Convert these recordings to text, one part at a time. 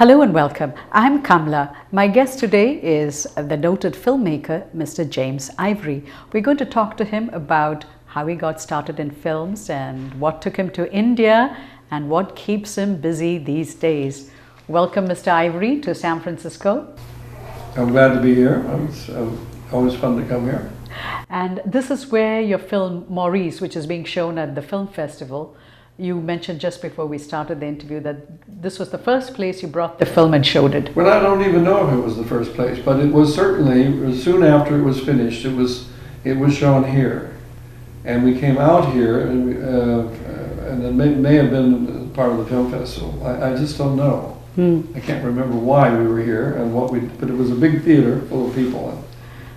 Hello and welcome. I'm Kamla. My guest today is the noted filmmaker, Mr. James Ivory. We're going to talk to him about how he got started in films and what took him to India and what keeps him busy these days. Welcome, Mr. Ivory, to San Francisco. I'm glad to be here. It's always fun to come here. And this is where your film Maurice, which is being shown at the film festival, you mentioned just before we started the interview that this was the first place you brought the film and showed it. Well, I don't even know if it was the first place, but it was certainly, soon after it was finished, it was shown here. And we came out here, and it may have been part of the film festival. I just don't know. I can't remember why we were here and but it was a big theater full of people,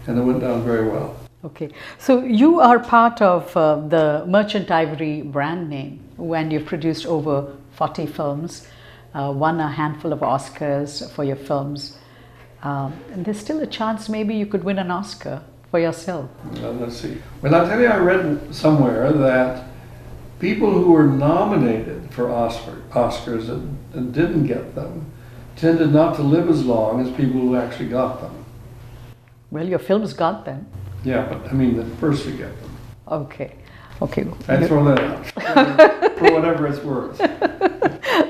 and it went down very well. Okay, so you are part of the Merchant Ivory brand name, and you've produced over 40 films, won a handful of Oscars for your films. And there's still a chance maybe you could win an Oscar for yourself. Let's see. Well, I'll tell you, I read somewhere that people who were nominated for Oscars and didn't get them tended not to live as long as people who actually got them. Well, your films got them. Yeah, but I mean the first to get them. Okay. I throw that out for whatever it's worth.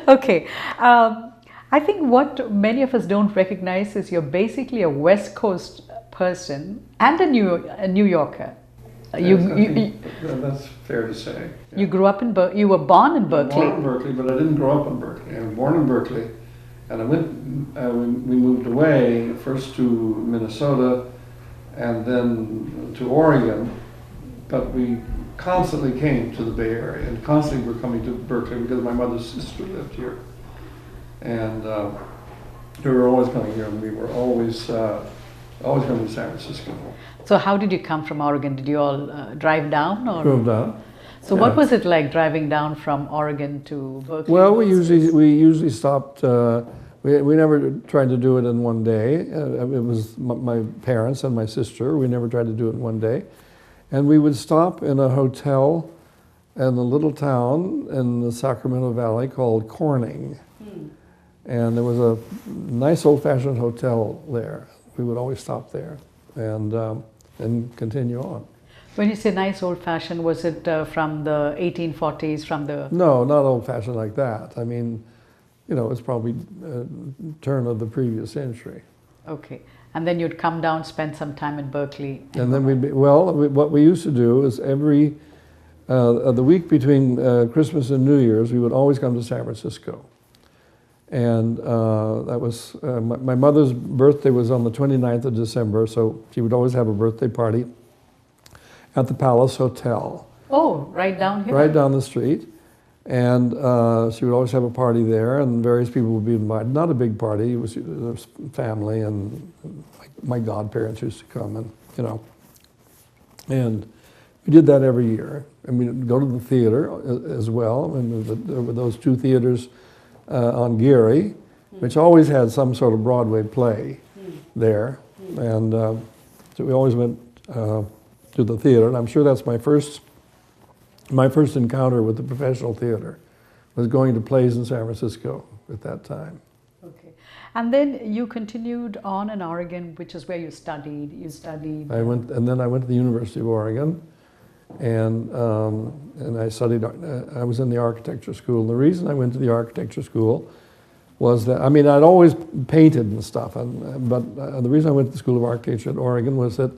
Okay. I think what many of us don't recognize is you're basically a West Coast person and a New Yorker. That's fair to say. Yeah. You grew up in you were born in Berkeley. Born in Berkeley, but I didn't grow up in Berkeley. I was born in Berkeley, and we moved away first to Minnesota, and then to Oregon, but we constantly came to the Bay Area, and constantly were coming to Berkeley because my mother's sister lived here, and we were always coming here, and we were always coming to San Francisco. So how did you come from Oregon? Did you all drive down? Or? Drove down. So what was it like driving down from Oregon to Berkeley? Well, we usually stopped. We never tried to do it in one day. It was my parents and my sister. We never tried to do it in one day. And we would stop in a hotel in a little town in the Sacramento Valley called Corning. And there was a nice old-fashioned hotel there. We would always stop there and continue on. When you say nice old-fashioned, was it from the 1840s, from the... No, not old-fashioned like that. I mean, it's probably turn of the previous century. Okay. And then you'd come down, spend some time in Berkeley. And then what we used to do is the week between Christmas and New Year's, we would always come to San Francisco. And that was, my mother's birthday was on the 29th of December, so she would always have a birthday party at the Palace Hotel. Oh, right down here? Right down the street. And she would always have a party there, and various people would be invited. Not a big party, it was family, and my godparents used to come, and we did that every year. And we'd go to the theater as well, and there were those two theaters on Geary, which always had some sort of Broadway play there, and so we always went to the theater, and I'm sure that's my first encounter with the professional theater was going to plays in San Francisco at that time. Okay. And then you continued on in Oregon, which is where you studied. I went to the University of Oregon, and I studied. I was in the architecture school. The reason I went to the architecture school was that, I mean, I'd always painted and stuff, but the reason I went to the School of Architecture at Oregon was that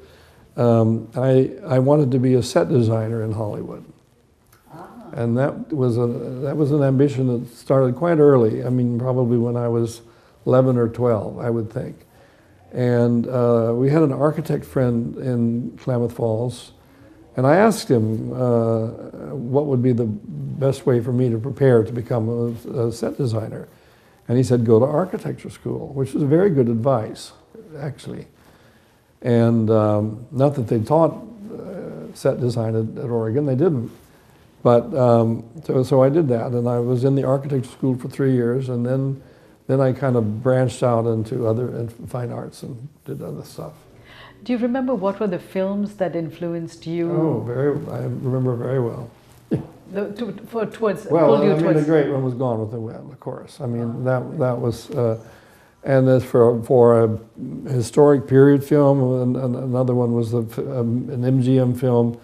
I wanted to be a set designer in Hollywood. And that was an ambition that started quite early. I mean, probably when I was 11 or 12, I would think. And we had an architect friend in Klamath Falls, and I asked him what would be the best way for me to prepare to become a set designer. And he said, go to architecture school, which was very good advice, actually. And not that they taught set design at Oregon, they didn't. But so I did that, and I was in the architecture school for 3 years, and then I kind of branched out into fine arts and did other stuff. Do you remember what were the films that influenced you? Oh, I remember very well. towards Well, pulled you I mean, the towards? great one was Gone with the Wind, of course. I mean, that was, and as for a historic period film, another one was an MGM film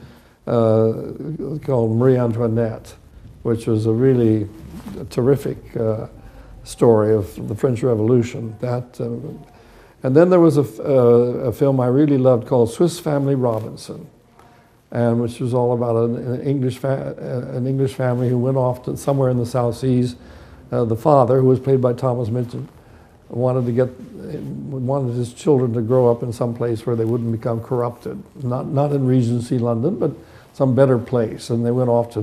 called Marie Antoinette, which was a really terrific story of the French Revolution. And then there was a film I really loved called Swiss Family Robinson, and which was all about an English family who went off to somewhere in the South Seas. The father, who was played by Thomas Mitchell, wanted his children to grow up in some place where they wouldn't become corrupted. Not in Regency London, but some better place. And they went off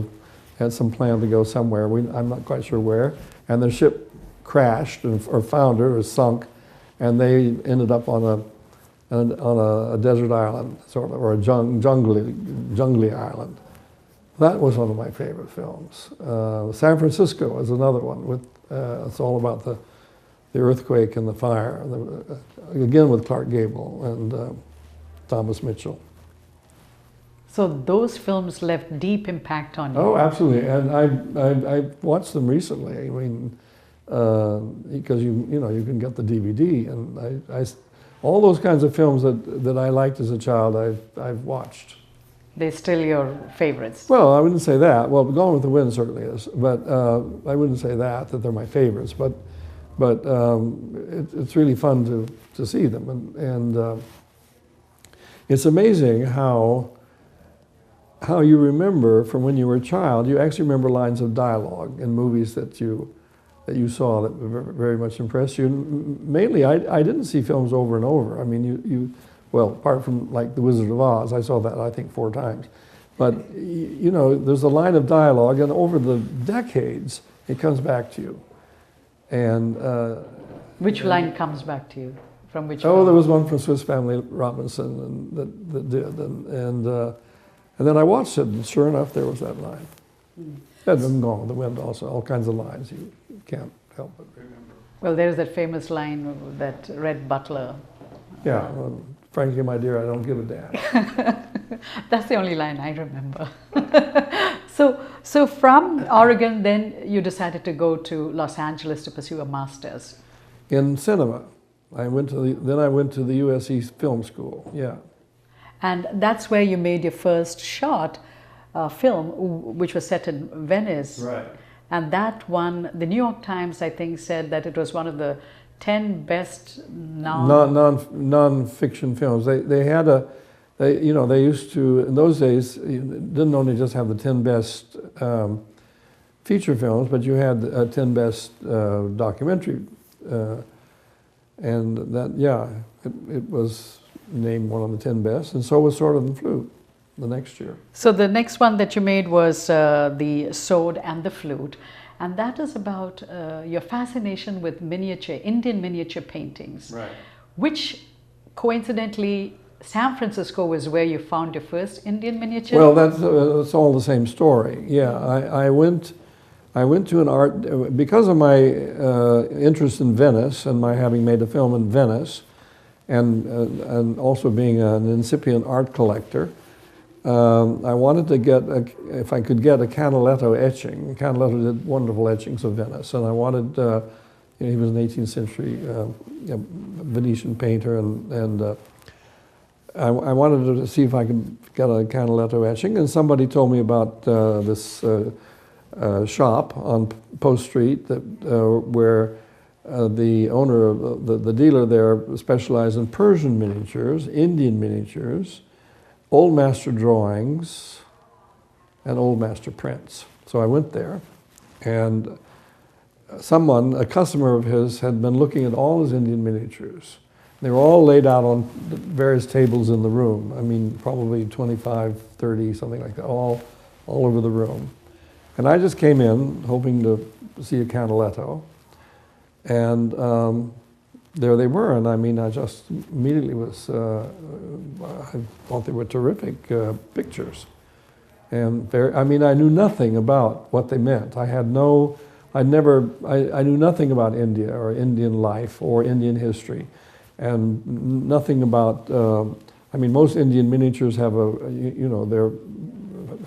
had some plan to go somewhere. I'm not quite sure where. And their ship crashed or foundered or sunk, and they ended up on a desert island, sort of, or a jungly island. That was one of my favorite films. San Francisco is another one. It's all about the earthquake and the fire, again with Clark Gable and Thomas Mitchell. So those films left deep impact on you. Oh, absolutely, and I watched them recently. I mean, because you can get the DVD, and all those kinds of films that I liked as a child, I've watched. They're still your favorites? Well, I wouldn't say that. Well, Gone with the Wind certainly is, but I wouldn't say that they're my favorites. But it's really fun to see them, and it's amazing how you remember from when you were a child. You actually remember lines of dialogue in movies that you saw that very much impressed you. And mainly, I didn't see films over and over. I mean, well, apart from like The Wizard of Oz, I saw that I think 4 times. But there's a line of dialogue, and over the decades, it comes back to you. And which line comes back to you? From which? Oh, there was one from Swiss Family Robinson, and that did, and then I watched it, and sure enough, there was that line. And then Gone with the Wind also, all kinds of lines you can't help but remember. Well, there's that famous line that Red Butler. Yeah, well, frankly, my dear, I don't give a damn. That's the only line I remember. So from Oregon, then you decided to go to Los Angeles to pursue a master's. In cinema. I went to the USC Film School, yeah. And that's where you made your first short film, which was set in Venice. Right. And that one, the New York Times, I think, said that it was one of the 10 best non-fiction films. They used to, in those days, you didn't only just have the 10 best feature films, but you had 10 best documentary, and that, yeah, it was named one of the 10 best, and so was Sowed and Flute the next year. So the next one that you made was the Sowed and the Flute, and that is about your fascination with Indian miniature paintings, Right. which coincidentally San Francisco was where you found your first Indian miniature. Well, that's all the same story. Yeah, I went to an art, because of my interest in Venice and my having made a film in Venice, and also being an incipient art collector. I wanted to get, if I could get a Canaletto etching. Canaletto did wonderful etchings of Venice, and I wanted, he was an 18th century Venetian painter, and I wanted to see if I could get a Canaletto etching, and somebody told me about this shop on Post Street where the owner, the dealer there, specialized in Persian miniatures, Indian miniatures, old master drawings, and old master prints. So I went there, and a customer of his, had been looking at all his Indian miniatures. They were all laid out on various tables in the room. I mean, probably 25, 30, something like that, all over the room. And I just came in hoping to see a Canaletto, and there they were. And I mean, I just immediately was, I thought they were terrific pictures. And I knew nothing about what they meant. I knew nothing about India or Indian life or Indian history. And nothing about, most Indian miniatures have they're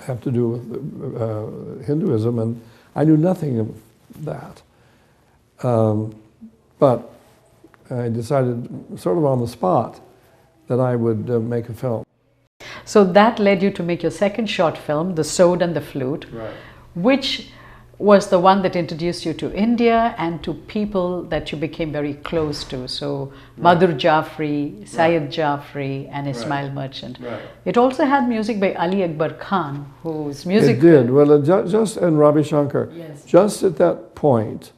have to do with Hinduism, and I knew nothing of that. But I decided, sort of on the spot, that I would make a film. So that led you to make your second short film, The Sowed and the Flute, Right. which was the one that introduced you to India and to people that you became very close to. So Madhur Jaffrey, Syed Jaffrey, and Ismail Merchant. Right. It also had music by Ali Akbar Khan, whose music... It did. Well, just and Ravi Shankar. Yes. Just at that point,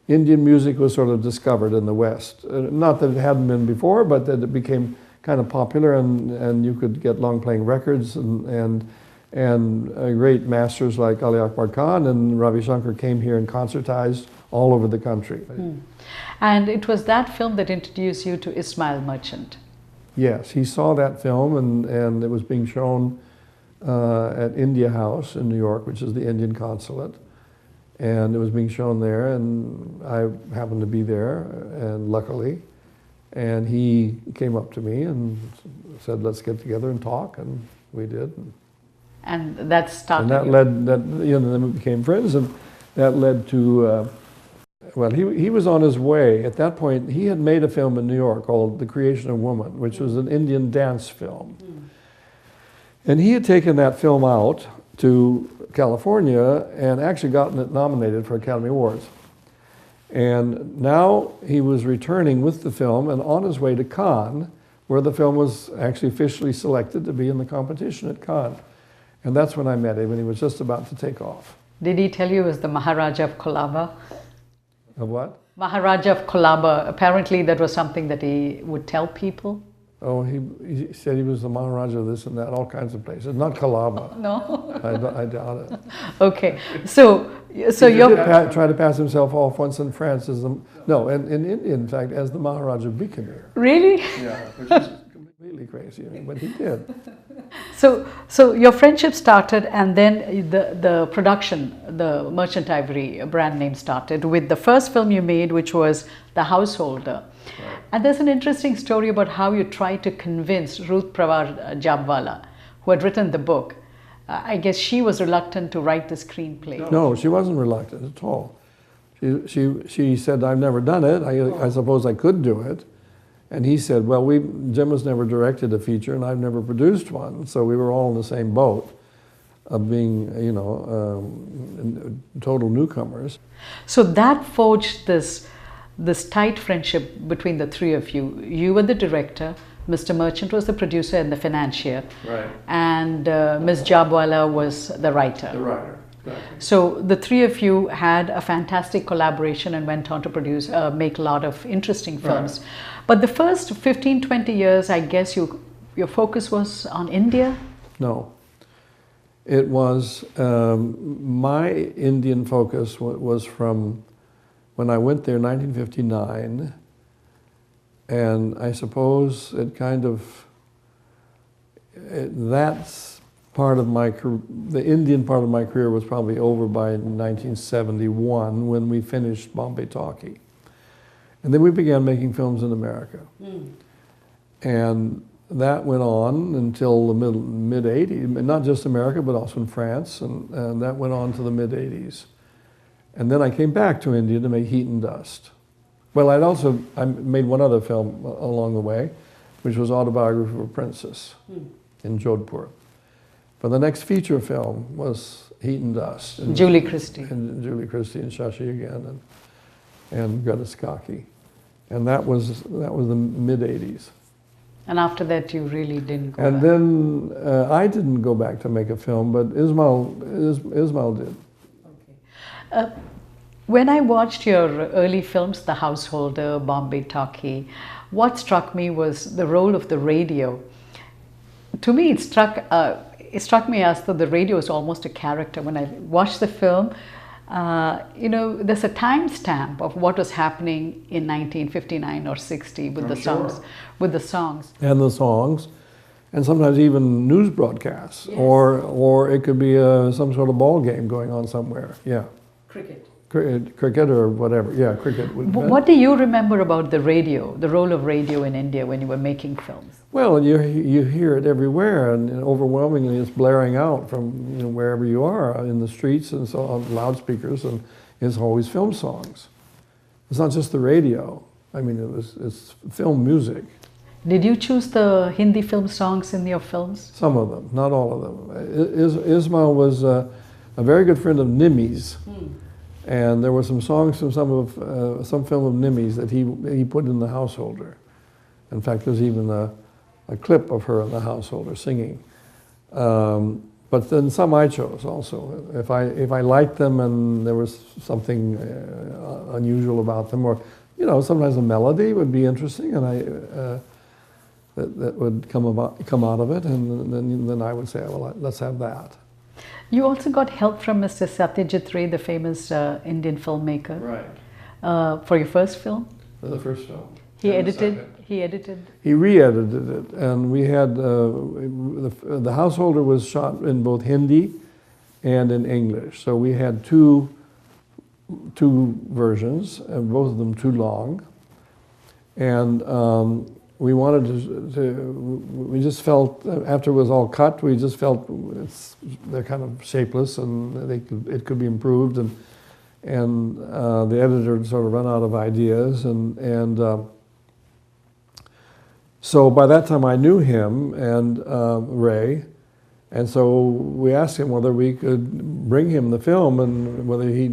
Indian music was sort of discovered in the West. Not that it hadn't been before, but that it became kind of popular, and you could get long-playing records, and great masters like Ali Akbar Khan and Ravi Shankar came here and concertized all over the country. And it was that film that introduced you to Ismail Merchant. Yes, he saw that film, and it was being shown at India House in New York, which is the Indian consulate. And it was being shown there, and I happened to be there, and luckily. And he came up to me and said, let's get together and talk, and we did. And that started... And then we became friends, and that led to, well, he was on his way. At that point, he had made a film in New York called The Creation of Woman, which was an Indian dance film. And he had taken that film out to California and actually gotten it nominated for Academy Awards. And now he was returning with the film and on his way to Cannes, where the film was actually officially selected to be in the competition at Cannes. And that's when I met him, and he was just about to take off. Did he tell you he was the Maharaja of Kolaba? Of what? Maharaja of Kolaba. Apparently that was something that he would tell people. Oh, he said he was the Maharaja of this and that, all kinds of places. Not Colaba. No? I doubt it. Okay. So He you're... did try to pass himself off once in France as the... No, and in India, in fact, as the Maharaja of Bikaner. Really? Yeah, which is completely crazy, but he did. So your friendship started, and then the production, the Merchant Ivory brand name started with the first film you made, which was The Householder. Right. And there's an interesting story about how you tried to convince Ruth Prawar Jabwala, who had written the book. I guess she was reluctant to write the screenplay. No, she wasn't reluctant at all. She said, I've never done it. I suppose I could do it. And he said, well, Jim has never directed a feature, and I've never produced one. So we were all in the same boat of being, total newcomers. So that forged this tight friendship between the three of you. You were the director, Mr. Merchant was the producer and the financier, right. And Ms. Jabwala was the writer. The writer, exactly. So the three of you had a fantastic collaboration and went on to produce, make a lot of interesting films. Right. But the first 15, 20 years, I guess your focus was on India? No. It was, my Indian focus was from when I went there in 1959, and I suppose it kind of, that's part of my career, the Indian part of my career was probably over by 1971 when we finished Bombay Talkie. And then we began making films in America. And that went on until the mid-80s, not just America, but also in France, and that went on to the mid-80s. And then I came back to India to make Heat and Dust. Well, I made one other film along the way, which was Autobiography of a Princess in Jodhpur. But the next feature film was Heat and Dust. And Julie Christie. And Julie Christie and Shashi again, and Greta Scacchi. And that was the mid-80s. And after that, you really didn't go and back. Then I didn't go back to make a film, but Ismail did. Okay. When I watched your early films, The Householder, Bombay Talkie, what struck me was the role of the radio. To me, it struck me as though the radio is almost a character. When I watched the film, there's a timestamp of what was happening in 1959 or 60 with songs. With the songs. And the songs, and sometimes even news broadcasts, yes. Or it could be some sort of ball game going on somewhere. Yeah. Cricket. cricket or whatever. Yeah, cricket. What do you remember about the radio, the role of radio in India when you were making films? Well, you hear it everywhere, and overwhelmingly it's blaring out from wherever you are in the streets and so on, loudspeakers, and it's always film songs. It's not just the radio. I mean, it's film music. Did you choose the Hindi film songs in your films? Some of them, not all of them. Ismail was a very good friend of Nimi's, and there were some songs from some film of Nimi's that he put in the Householder. In fact, there's even a clip of her in the Householder singing. But then some I chose also. If I liked them and there was something unusual about them, or sometimes a melody would be interesting, and that would come out of it, and then I would say, well, let's have that. You also got help from Mr. Satyajit Ray, the famous Indian filmmaker. Right. For your first film? For the first film. He edited. He re-edited it, and we had the Householder was shot in both Hindi and in English. So we had two versions, and both of them too long. And we wanted we just felt, after it was all cut, we just felt they're kind of shapeless, and it could be improved, and the editor had sort of run out of ideas, and so by that time I knew him and Ray, and so we asked him whether we could bring him the film and whether he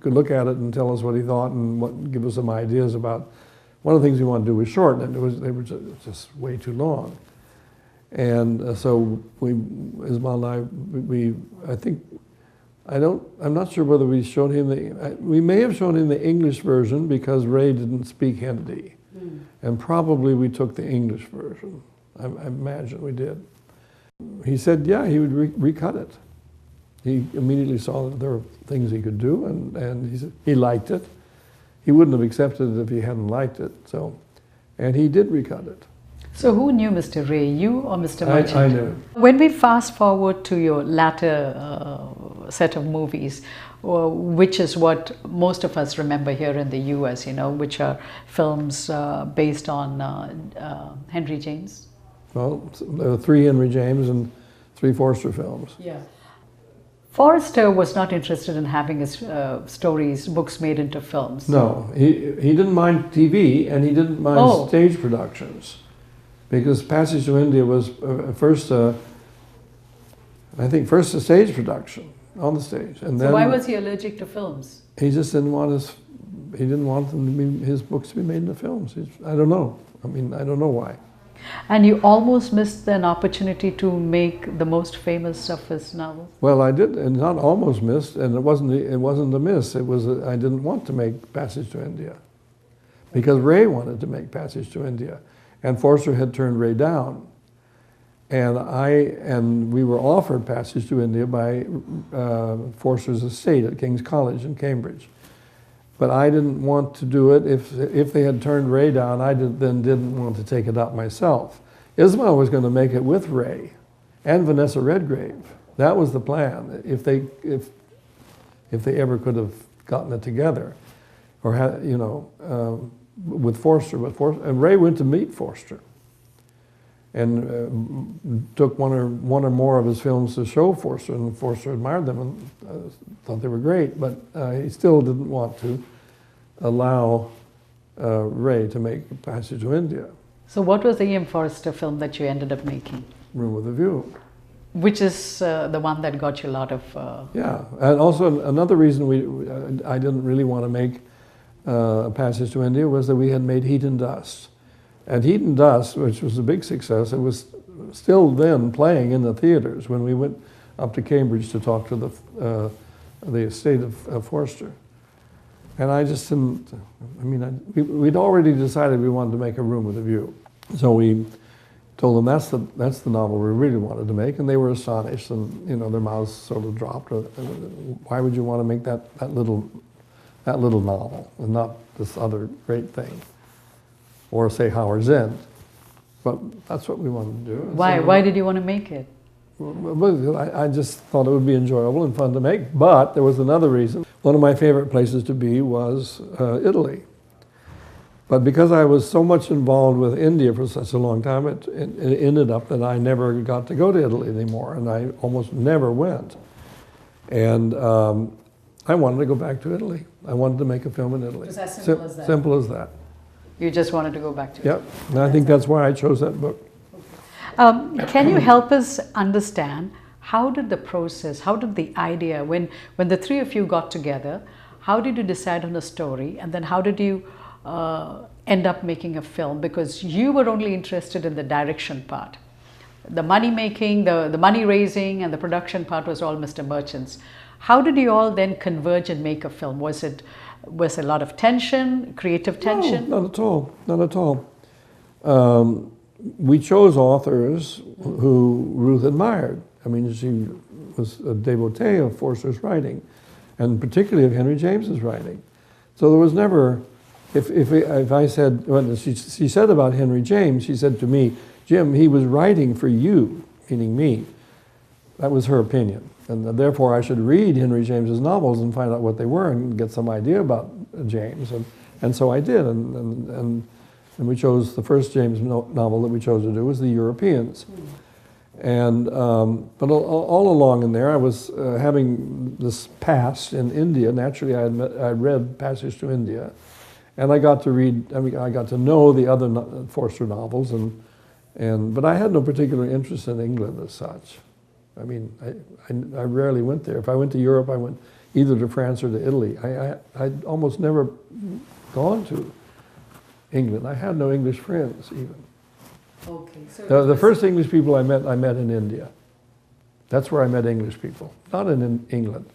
could look at it and tell us what he thought and give us some ideas about. One of the things we wanted to do was shorten it. They were just way too long. And so Ismail and I'm not sure whether we showed him we may have shown him the English version because Ray didn't speak Hindi. And probably we took the English version. I imagine we did. He said, yeah, he would recut it. He immediately saw that there were things he could do, and he said he liked it. He wouldn't have accepted it if he hadn't liked it. And he did recut it. So who knew Mr. Ray, you or Mr. Merchant? I knew. When we fast forward to your latter set of movies, which is what most of us remember here in the US, which are films based on Henry James. Well, there are 3 Henry James and 3 Forster films. Yeah. Forster was not interested in having his books made into films. No, he didn't mind TV, and he didn't mind stage productions, because Passage to India was first a stage production on the stage, and then. So why was he allergic to films? He just didn't want his books to be made into films. I don't know. I mean, I don't know why. And you almost missed an opportunity to make the most famous of his novels. Well, I did, and not almost missed, and it wasn't a miss. It was I didn't want to make Passage to India, because Ray wanted to make Passage to India, and Forster had turned Ray down, and we were offered Passage to India by Forster's estate at King's College in Cambridge. But I didn't want to do it. If they had turned Ray down, I then didn't want to take it up myself. Ismail was going to make it with Ray and Vanessa Redgrave. That was the plan. If they ever could have gotten it together, or had, with Forster. And Ray went to meet Forster, and took one or more of his films to show Forster, and Forster admired them and thought they were great, but he still didn't want to allow Ray to make Passage to India. So what was the E.M. Forster film that you ended up making? Room with a View. Which is the one that got you a lot of... Yeah, and also another reason I didn't really want to make Passage to India was that we had made Heat and Dust. And Heat and Dust, which was a big success, it was still then playing in the theaters when we went up to Cambridge to talk to the estate of Forster. And I just didn't, we'd already decided we wanted to make A Room with a View. So we told them that's the novel we really wanted to make, and they were astonished, and their mouths sort of dropped. Why would you want to make that little novel and not this other great thing? Or say Howard's End. But that's what we wanted to do. Why? Why did you want to make it? I just thought it would be enjoyable and fun to make. But there was another reason. one of my favorite places to be was Italy. But because I was so much involved with India for such a long time, it ended up that I never got to go to Italy anymore, and I almost never went. And I wanted to go back to Italy. I wanted to make a film in Italy. It was as simple as that? Simple as that. You just wanted to go back to it? Yep, and I think that's why I chose that book. Can you help us understand how did the process, how did the idea, when the three of you got together, how did you decide on a story, and then how did you end up making a film? Because you were only interested in the direction part. The money making, the money raising, and the production part was all Mr. Merchant's. How did you all then converge and make a film? Was a lot of tension, creative tension? No, not at all. Not at all. We chose authors who Ruth admired. I mean, she was a devotee of Forster's writing, and particularly of Henry James's writing. So there was never, if I said, well, she said about Henry James, she said to me, Jim, he was writing for you, meaning me. That was her opinion. And therefore I should read Henry James's novels and find out what they were and get some idea about James. And so I did. And we chose, the first James novel that we chose to do was The Europeans. And, but all along in there, I was having this past in India. Naturally, I read Passage to India. And I got to read, I got to know the other Forster novels, but I had no particular interest in England as such. I mean, I rarely went there. If I went to Europe, I went either to France or to Italy. I'd almost never gone to England. I had no English friends even. Okay. So the first English people I met in India. That's where I met English people, not in England.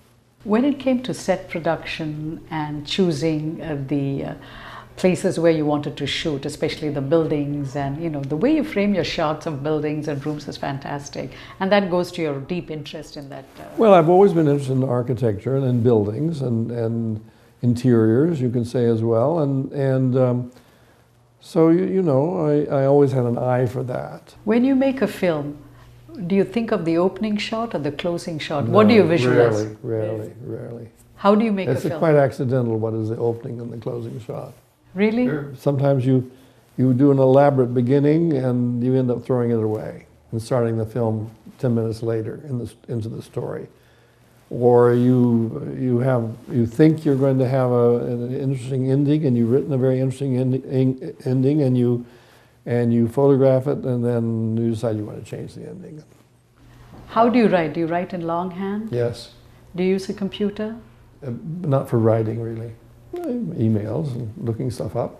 when it came to set production and choosing the places where you wanted to shoot, especially the buildings, and the way you frame your shots of buildings and rooms is fantastic, and that goes to your deep interest in that. Well, I've always been interested in architecture and in buildings and interiors, you can say as well, and so I always had an eye for that. When you make a film, do you think of the opening shot or the closing shot? No, what do you visualize? Rarely. How do you make a film? It's quite accidental what is the opening and the closing shot. Really? Sometimes you do an elaborate beginning and you end up throwing it away and starting the film 10 minutes later into the story. Or you think you're going to have an interesting ending and you've written a very interesting ending and you photograph it and then you decide you want to change the ending. How do you write? Do you write in longhand? Yes. Do you use a computer? Not for writing, really. Emails and looking stuff up.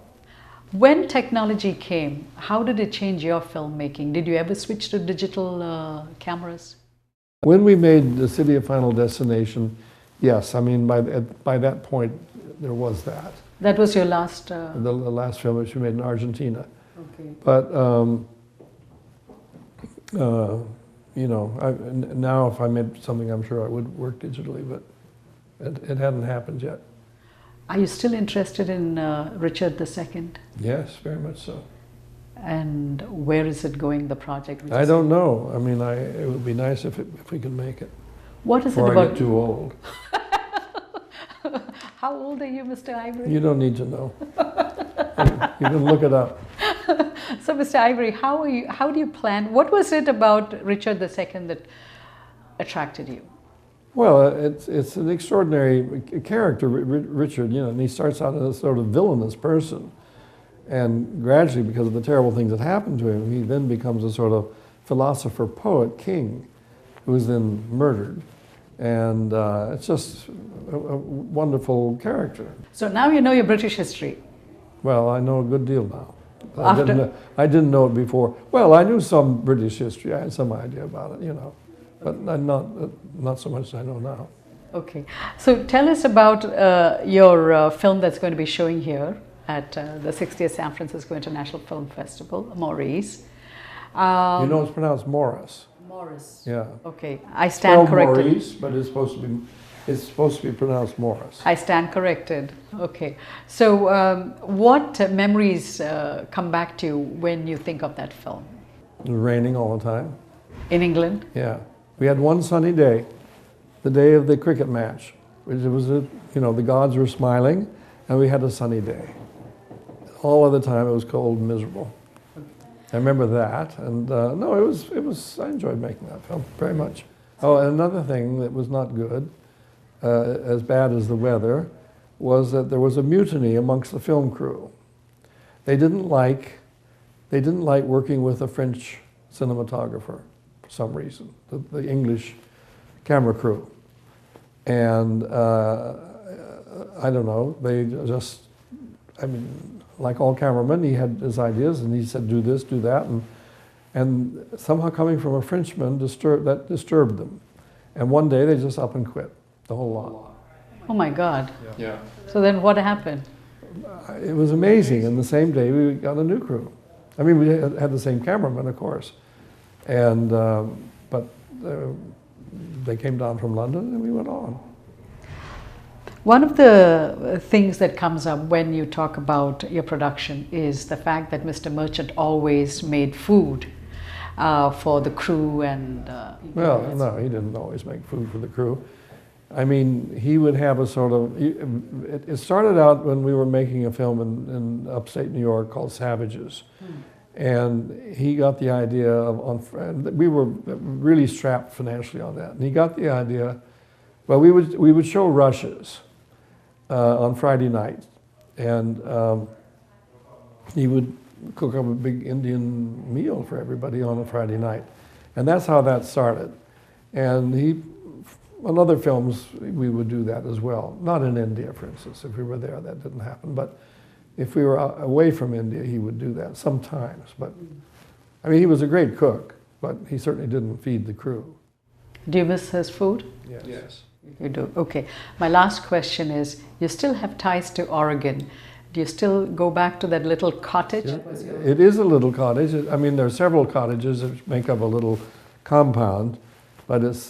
When technology came, how did it change your filmmaking? Did you ever switch to digital cameras? When we made The City of Final Destination, yes. I mean, by that point, there was that. That was your last... The last film which we made in Argentina. Okay. But, now if I made something, I'm sure I would work digitally, but it hadn't happened yet. Are you still interested in Richard II? Yes, very much so. And where is it going, the project? I don't know. I mean, it would be nice if we could make it. What is before it about? I get too old. How old are you, Mr. Ivory? You don't need to know. You can look it up. So, Mr. Ivory, how do you plan? What was it about Richard II that attracted you? Well, it's an extraordinary character, Richard, and he starts out as a sort of villainous person. And gradually, because of the terrible things that happened to him, he then becomes a sort of philosopher, poet, king, who is then murdered. And it's just a wonderful character. So now you know your British history. Well, I know a good deal now. I didn't know it before. Well, I knew some British history. I had some idea about it, but not so much as I know now. Okay. So tell us about your film that's going to be showing here at the 60th San Francisco International Film Festival, Maurice. It's pronounced Morris. Morris. Yeah. Okay, I stand corrected. Maurice, but it's supposed to be pronounced Morris. I stand corrected. Okay. So what memories come back to you when you think of that film? It was raining all the time. In England? Yeah. We had one sunny day, the day of the cricket match, It was the gods were smiling, and we had a sunny day. All of the time it was cold and miserable. I remember that, and no, it was. I enjoyed making that film very much. Oh, and another thing that was not good, as bad as the weather, was that there was a mutiny amongst the film crew. They didn't like working with a French cinematographer for some reason, the English camera crew. And I don't know, they just, I mean, like all cameramen, he had his ideas and he said, do this, do that. And somehow coming from a Frenchman, that disturbed them. And one day they just up and quit, the whole lot. Oh my God. Yeah. So then what happened? It was amazing. And the same day we got a new crew. I mean, we had the same cameraman, of course. And, but they came down from London and we went on. One of the things that comes up when you talk about your production is the fact that Mr. Merchant always made food for the crew and... well, no, he didn't always make food for the crew. I mean, he would have a sort of... It started out when we were making a film in upstate New York called Savages. And he got the idea of... we were really strapped financially on that. And he got the idea... Well, we would show rushes on Friday night. And he would cook up a big Indian meal for everybody on a Friday night. And that's how that started. And on other films, we would do that as well. Not in India, for instance. If we were there, that didn't happen. But if we were away from India, he would do that sometimes. But, I mean, he was a great cook, but he certainly didn't feed the crew. Do you miss his food? Yes. You do? Okay. My last question is, you still have ties to Oregon. Do you still go back to that little cottage? Yeah, it is a little cottage. I mean, there are several cottages that make up a little compound, but it's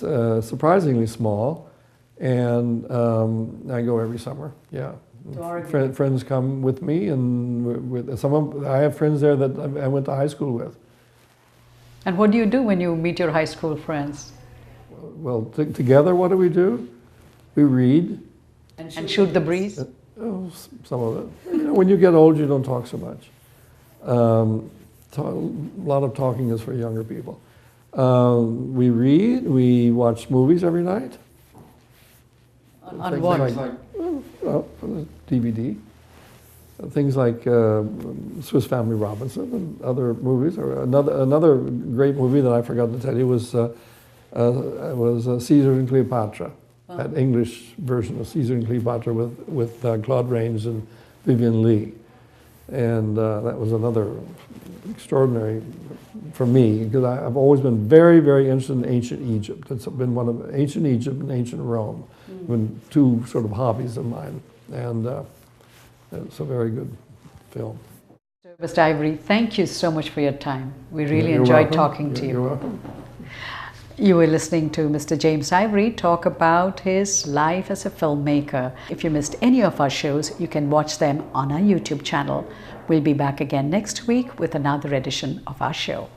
surprisingly small. And I go every summer, yeah. Friends come with me, and I have friends there that I went to high school with. And what do you do when you meet your high school friends? Well, together, what do? We read. And shoot the breeze? Oh, some of it. You know, when you get old, you don't talk so much. A lot of talking is for younger people. We read, we watch movies every night. On what? Well, DVD. Things like Swiss Family Robinson and other movies. Or another great movie that I forgot to tell you was Caesar and Cleopatra. That English version of Caesar and Cleopatra with Claude Rains and Vivian Leigh. And that was another extraordinary for me, because I've always been very, very interested in ancient Egypt. It's been one of ancient Egypt and ancient Rome. Been two sort of hobbies of mine. And it's a very good film. Mr. Ivory, thank you so much for your time. We really You're enjoyed welcome. talking to you. You're welcome. You were listening to Mr. James Ivory talk about his life as a filmmaker. If you missed any of our shows, you can watch them on our YouTube channel. We'll be back again next week with another edition of our show.